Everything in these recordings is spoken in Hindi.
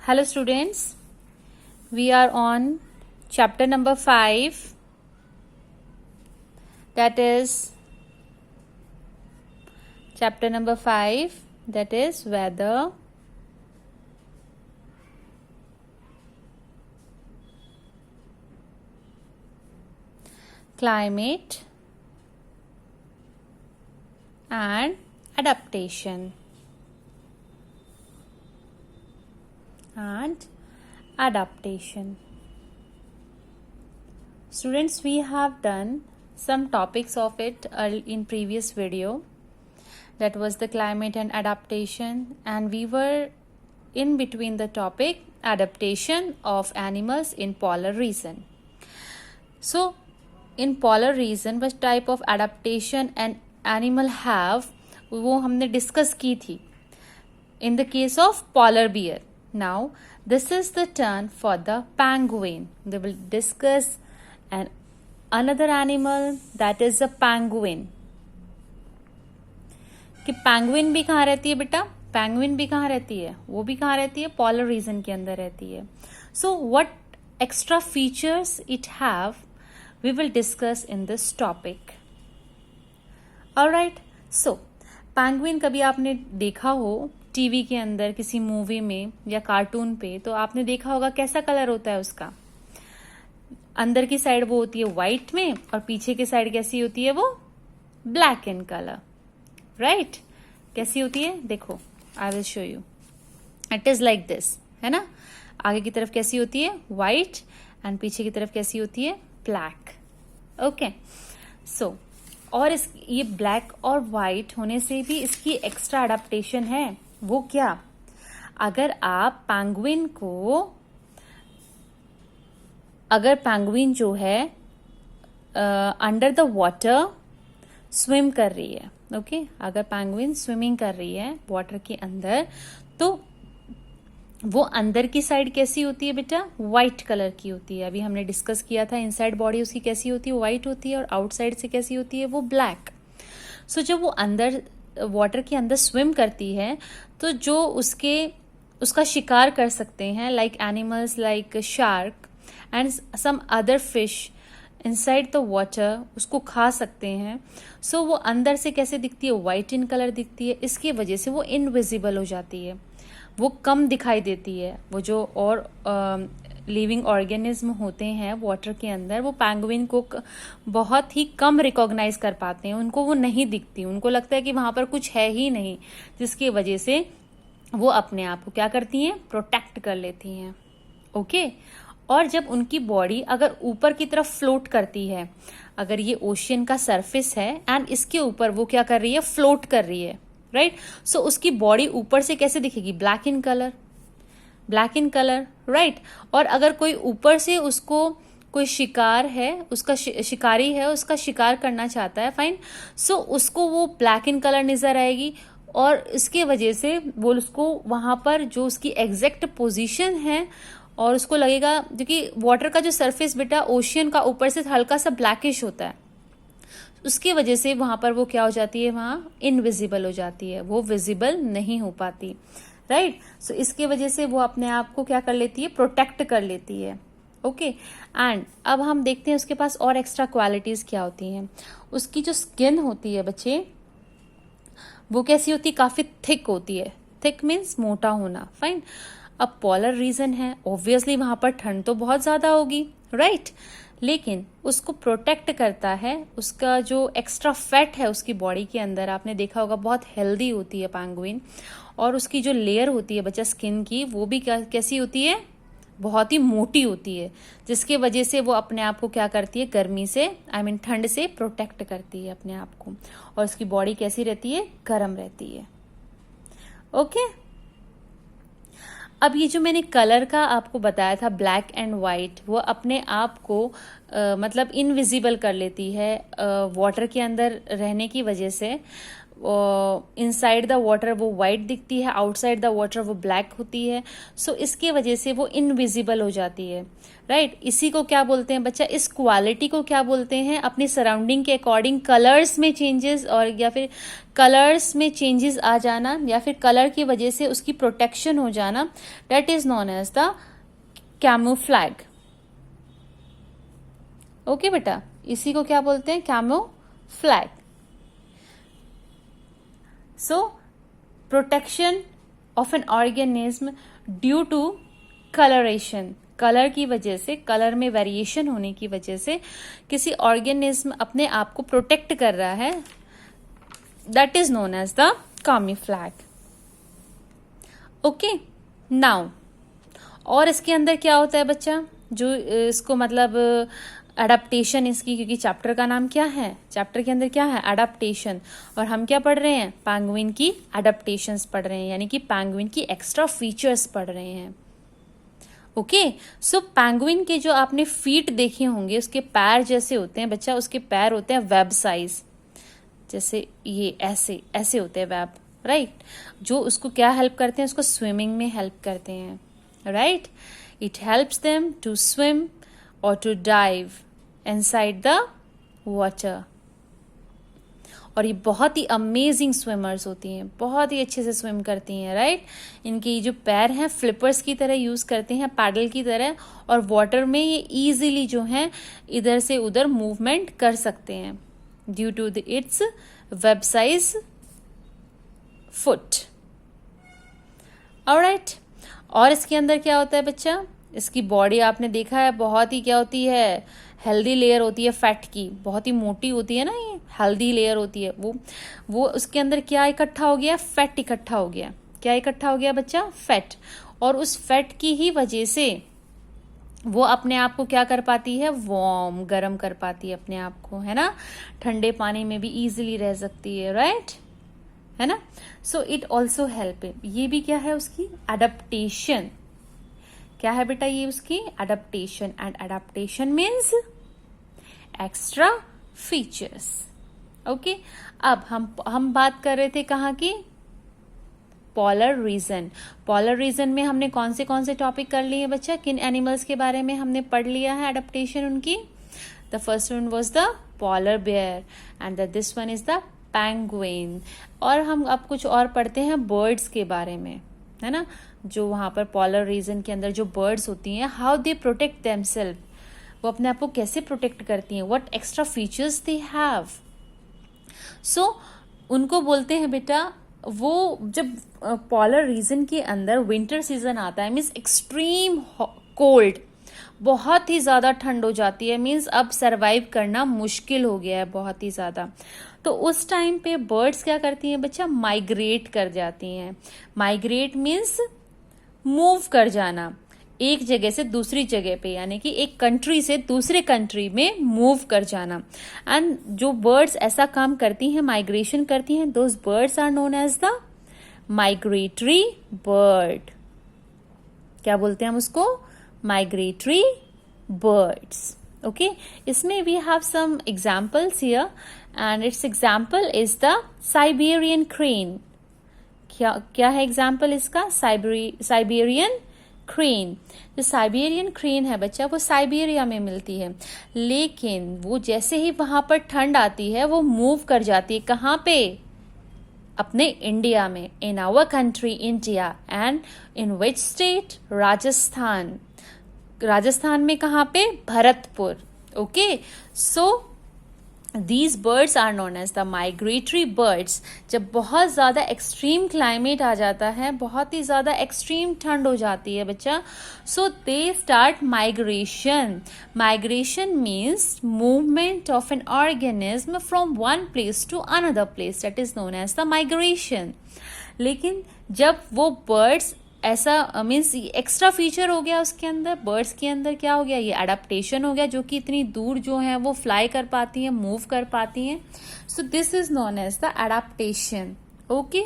Hello students, we are on chapter number 5, that is weather, climate and adaptation. Students, we have done some topics of it in previous video, that was the climate and adaptation, and we were in between the topic adaptation of animals in polar region. So in polar region what type of adaptation an animal have, वो हमने डिस्कस की थी in the case of polar bear. Now this is the turn for the penguin. They will discuss another animal, that is a penguin. कि penguin भी कहाँ रहती है बेटा? penguin भी कहाँ रहती है? वो भी कहाँ रहती है? polar region के अंदर रहती है. So what extra features it have, we will discuss in this topic. Alright, so penguin कभी आपने देखा हो टीवी के अंदर किसी मूवी में या कार्टून पे, तो आपने देखा होगा कैसा कलर होता है उसका. अंदर की साइड वो होती है व्हाइट में और पीछे की साइड कैसी होती है? वो ब्लैक इन कलर. राइट, कैसी होती है? देखो, I will show you. It is like this, है ना. आगे की तरफ कैसी होती है? व्हाइट, एंड पीछे की तरफ कैसी होती है? ब्लैक. ओके, सो और ये ब्लैक और व्हाइट होने से भी इसकी एक्स्ट्रा अडेप्टेशन है. वो क्या? अगर पैंगुइन जो है अंडर द वाटर स्विम कर रही है, ओके, अगर पैंगुइन स्विमिंग कर रही है वाटर के अंदर, तो वो अंदर की साइड कैसी होती है बेटा? व्हाइट कलर की होती है. अभी हमने डिस्कस किया था इनसाइड बॉडी उसकी कैसी होती है? व्हाइट होती है, और आउटसाइड से कैसी होती है? वो ब्लैक. सो जब वो अंदर वाटर के अंदर स्विम करती है, तो जो उसका शिकार कर सकते हैं, like animals like shark and some other fish inside the water, उसको खा सकते हैं. सो वो अंदर से कैसे दिखती है? व्हाइट इन कलर दिखती है. इसकी वजह से वो इनविजिबल हो जाती है, वो कम दिखाई देती है. वो जो और लिविंग ऑर्गेनिज्म होते हैं वाटर के अंदर, वो पैंगुइन को बहुत ही कम रिकॉग्नाइज कर पाते हैं. उनको वो नहीं दिखती, उनको लगता है कि वहां पर कुछ है ही नहीं, जिसकी वजह से वो अपने आप को क्या करती हैं? प्रोटेक्ट कर लेती हैं. ओके, और जब उनकी बॉडी अगर ऊपर की तरफ फ्लोट करती है, अगर ये ओशियन का सरफेस है एंड इसके ऊपर वो क्या कर रही है? फ्लोट कर रही है. राइट, सो उसकी बॉडी ऊपर से कैसे दिखेगी? Black in colour. राइट, और अगर कोई ऊपर से उसको कोई शिकार है, उसका शिकारी है, उसका शिकार करना चाहता है, फाइन, सो उसको वो ब्लैक इन कलर नजर आएगी, और इसके वजह से वो उसको वहां पर जो उसकी एग्जैक्ट पोजीशन है, और उसको लगेगा, क्योंकि वाटर का जो सरफेस बेटा ओशियन का ऊपर से हल्का सा ब्लैकिश होता है, उसकी वजह से वहां पर वो क्या हो जाती है? वहां इनविजिबल हो जाती है, वो विजिबल नहीं हो पाती. राइट, सो इसके वजह से वो अपने आप को क्या कर लेती है? प्रोटेक्ट कर लेती है. ओके, एंड अब हम देखते हैं उसके पास और एक्स्ट्रा क्वालिटीज क्या होती हैं. उसकी जो स्किन होती है बच्चे, वो कैसी होती है? काफी थिक होती है. थिक मीन्स मोटा होना. फाइन, अब पोलर रीजन है, ऑब्वियसली वहां पर ठंड तो बहुत ज्यादा होगी. राइट, लेकिन उसको प्रोटेक्ट करता है. उसका जो एक्स्ट्रा फैट है उसकी बॉडी के अंदर, आपने देखा होगा बहुत हेल्दी होती है पैंगुइन, और उसकी जो लेयर होती है बच्चा स्किन की, वो भी कैसी होती है? बहुत ही मोटी होती है, जिसके वजह से वो अपने आप को क्या करती है? गर्मी से, ठंड से प्रोटेक्ट करती है अपने आप को, और उसकी बॉडी कैसी रहती है? गर्म रहती है. ओके, अब ये जो मैंने कलर का आपको बताया था ब्लैक एंड वाइट, वो अपने आप को मतलब इनविजिबल कर लेती है वाटर के अंदर रहने की वजह से. इनसाइड द वाटर वो वाइट दिखती है, आउटसाइड द वाटर वो ब्लैक होती है. सो इसके वजह से वो इनविजिबल हो जाती है. राइट, इसी को क्या बोलते हैं बच्चा, इस क्वालिटी को क्या बोलते हैं, अपनी सराउंडिंग के अकॉर्डिंग कलर्स में चेंजेस और या फिर कलर्स में चेंजेस आ जाना या फिर कलर की वजह से उसकी प्रोटेक्शन हो जाना, that is known as the camouflage. Okay बेटा, इसी को क्या बोलते हैं, camouflage. So protection of an organism due to coloration, colour की वजह से, कलर में वेरिएशन होने की वजह से किसी ऑर्गेनिज्म अपने आप को प्रोटेक्ट कर रहा है, that is known as the camouflage. Okay, now और इसके अंदर क्या होता है बच्चा, जो इसको मतलब अडेप्टेशन इसकी, क्योंकि चैप्टर का नाम क्या है, चैप्टर के अंदर क्या है, अडेप्टेशन. और हम क्या पढ़ रहे हैं, पेंगुइन की अडेप्टेशंस पढ़ रहे हैं, यानी कि पेंगुइन की एक्स्ट्रा फीचर्स पढ़ रहे हैं. ओके, सो पेंगुइन के जो आपने फीट देखे होंगे, उसके पैर जैसे होते हैं बच्चा, उसके पैर होते हैं वेब साइज, जैसे ये ऐसे ऐसे होते हैं वेब. राइट, जो उसको क्या हेल्प करते हैं, उसको स्विमिंग में हेल्प करते हैं. Right, it helps them to swim और to dive inside the water. और ये बहुत ही अमेजिंग स्विमर्स होती हैं, बहुत ही अच्छे से स्विम करती हैं. राइट, इनके जो पैर हैं फ्लिपर्स की तरह यूज करते हैं, पैडल की तरह, और वाटर में ये इजीली जो है इधर से उधर मूवमेंट कर सकते हैं due to its web size foot. Alright, और इसके अंदर क्या होता है बच्चा, इसकी बॉडी आपने देखा है बहुत ही क्या होती है, हेल्दी लेयर होती है फैट की, बहुत ही मोटी होती है ना, ये हेल्दी लेयर होती है. वो उसके अंदर क्या इकट्ठा हो गया, फैट इकट्ठा हो गया. क्या इकट्ठा हो गया बच्चा, फैट. और उस फैट की ही वजह से वो अपने आप को क्या कर पाती है, वार्म, गर्म कर पाती है अपने आप को, है ना, ठंडे पानी में भी इजीली रह सकती है. राइट, है ना. सो इट ऑल्सो हेल्प, ये भी क्या है उसकी अडेप्टेशन. क्या है बेटा, ये उसकी adaptation. And adaptation means extra features. Okay, अब हम बात कर रहे थे कहाँ की, पोलर रीजन. पोलर रीजन में हमने कौन से टॉपिक कर लिए बच्चा, किन एनिमल्स के बारे में हमने पढ़ लिया है अडेप्टेशन उनकी. The first one was the polar bear and this one is the penguin. और हम अब कुछ और पढ़ते हैं बर्ड्स के बारे में, है ना, जो वहां पर पोलर रीजन के अंदर जो बर्ड्स होती हैं, हाउ दे प्रोटेक्ट देमसेल्फ, वो अपने आप को कैसे प्रोटेक्ट करती हैं, what extra features they have. So उनको बोलते हैं बेटा, वो जब पोलर रीजन के अंदर विंटर सीजन आता है, मीन्स एक्सट्रीम कोल्ड, बहुत ही ज्यादा ठंड हो जाती है, मीन्स अब सरवाइव करना मुश्किल हो गया है बहुत ही ज्यादा. तो उस टाइम पे बर्ड्स क्या करती हैं बच्चा, माइग्रेट कर जाती हैं. माइग्रेट मीन्स मूव कर जाना, एक जगह से दूसरी जगह पे, यानी कि एक कंट्री से दूसरे कंट्री में मूव कर जाना. एंड जो बर्ड्स ऐसा काम करती हैं, माइग्रेशन करती हैं, those birds are known as the migratory bird. क्या बोलते हैं हम उसको, माइग्रेटरी बर्ड्स. ओके, इसमें we have some examples here and its example is the Siberian crane. क्या है एग्जाम्पल इसका, साइबेरियन क्रेन. जो साइबेरियन क्रेन है बच्चा, वो साइबेरिया में मिलती है, लेकिन वो जैसे ही वहां पर ठंड आती है वो मूव कर जाती है. कहाँ पे, अपने इंडिया में, in our country India. And in which state, Rajasthan. Rajasthan में कहाँ पे, Bharatpur. Okay, so These birds are known as the migratory birds. जब बहुत ज्यादा एक्सट्रीम क्लाइमेट आ जाता है, बहुत ही ज्यादा एक्सट्रीम ठंड हो जाती है बच्चा, so they start migration. Migration means movement of an organism from one place to another place. That is known as the migration. लेकिन जब वो birds ऐसा मीन्स एक्स्ट्रा फीचर हो गया उसके अंदर, बर्ड्स के अंदर क्या हो गया, ये अडेप्टेशन हो गया, जो कि इतनी दूर जो है वो फ्लाई कर पाती हैं, मूव कर पाती हैं. So this is known as the adaptation. Okay,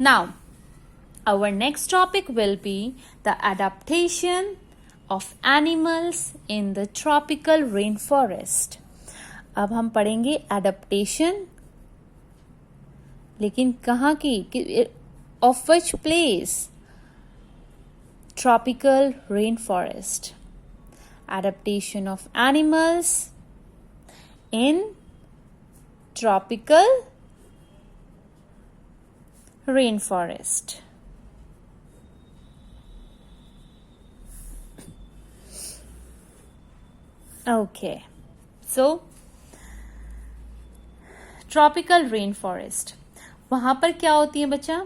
now our next topic will be the adaptation of animals in the tropical rain forest. अब हम पढ़ेंगे अडेप्टेशन लेकिन कहाँ की, of which place? Tropical rain forest. Adaptation of animals in tropical rainforest. Okay, so tropical rain forest, वहां पर क्या होती है बच्चा?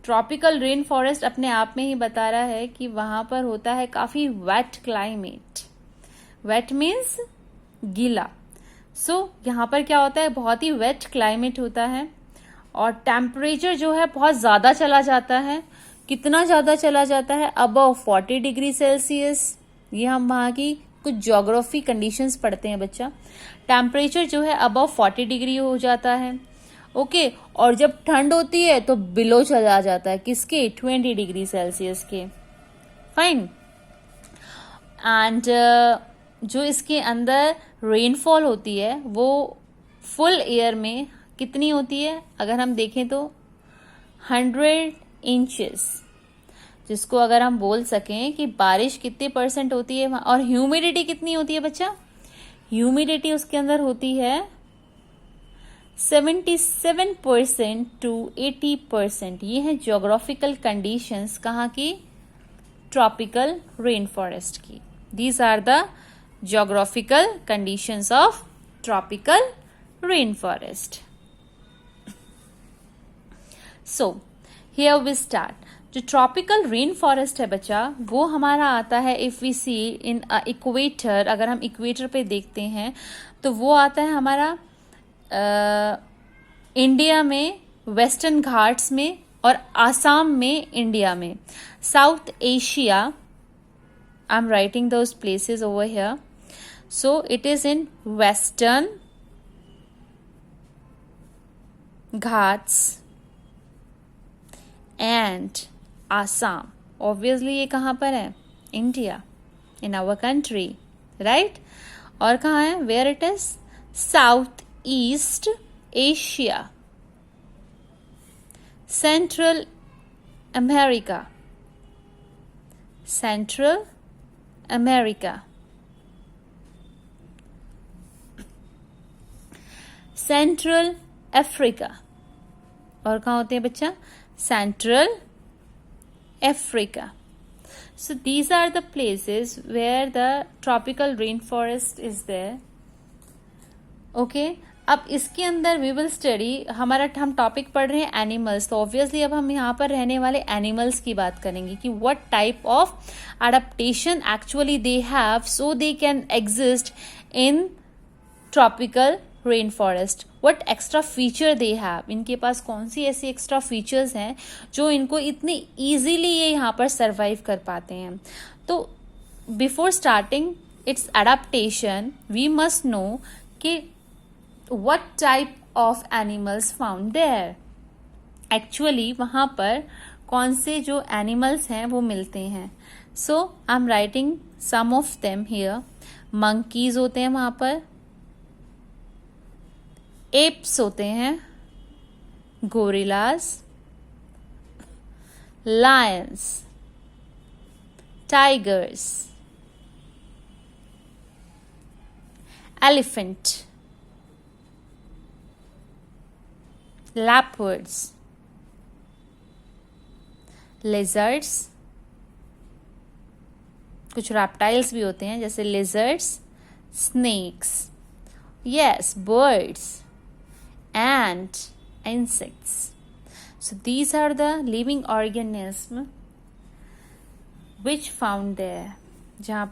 ट्रॉपिकल रेन फॉरेस्ट अपने आप में ही बता रहा है कि वहां पर होता है काफी वेट क्लाइमेट. वेट मीन्स गीला. सो यहाँ पर क्या होता है, बहुत ही वेट क्लाइमेट होता है और टेम्परेचर जो है बहुत ज्यादा चला जाता है. कितना ज्यादा चला जाता है? Above 40 degree Celsius. ये हम वहां की कुछ ज्योग्राफी कंडीशंस पढ़ते हैं बच्चा. टेम्परेचर जो है अबव 40 डिग्री हो जाता है. ओके, और जब ठंड होती है तो बिलो चला जाता है किसके? 20 डिग्री सेल्सियस के. फाइन. एंड जो इसके अंदर रेनफॉल होती है वो फुल ईयर में कितनी होती है? अगर हम देखें तो 100 इंचेस, जिसको अगर हम बोल सकें कि बारिश कितने % होती है. और ह्यूमिडिटी कितनी होती है बच्चा? ह्यूमिडिटी उसके अंदर होती है 77% to 80%. ये है ज्योग्राफिकल कंडीशंस कहाँ की? ट्रॉपिकल रेन फॉरेस्ट की. These are the geographical conditions of tropical rain forest. So here we start. जो ट्रॉपिकल रेन फॉरेस्ट है बच्चा, वो हमारा आता है if we see in equator. अगर हम इक्वेटर पे देखते हैं तो वो आता है हमारा इंडिया में, वेस्टर्न घाट्स में और आसाम में इंडिया में. South Asia, I am writing those places over here. So it is in western Ghats and Assam. Obviously ये कहाँ पर है? India, in our country, right. और कहाँ है? Where it is? South East Asia, Central America, Central America, Central Africa. और कहाँ होते हैं बच्चा? Central Africa. So these are the places where the tropical rainforest is there. Okay, अब इसके अंदर we will study, हम टॉपिक पढ़ रहे हैं एनिमल्स, तो ऑब्वियसली अब हम यहाँ पर रहने वाले एनिमल्स की बात करेंगे कि what type of adaptation actually they have so they can exist in tropical rainforest. What extra feature they have. इनके पास कौन सी ऐसी एक्स्ट्रा फीचर्स हैं जो इनको इतनी इजीली ये यहाँ पर सर्वाइव कर पाते हैं. तो before starting its adaptation we must know कि what type of animals found there. Actually वहां पर कौन से जो एनिमल्स हैं वो मिलते हैं. So I am writing some of them here. Monkeys होते हैं वहां पर, एप्स होते हैं, gorillas, lions, tigers, elephant, leopards, lizards, कुछ reptiles भी होते हैं जैसे lizards, snakes, yes, birds and insects. So these are the living organisms which found there. जहाँ पर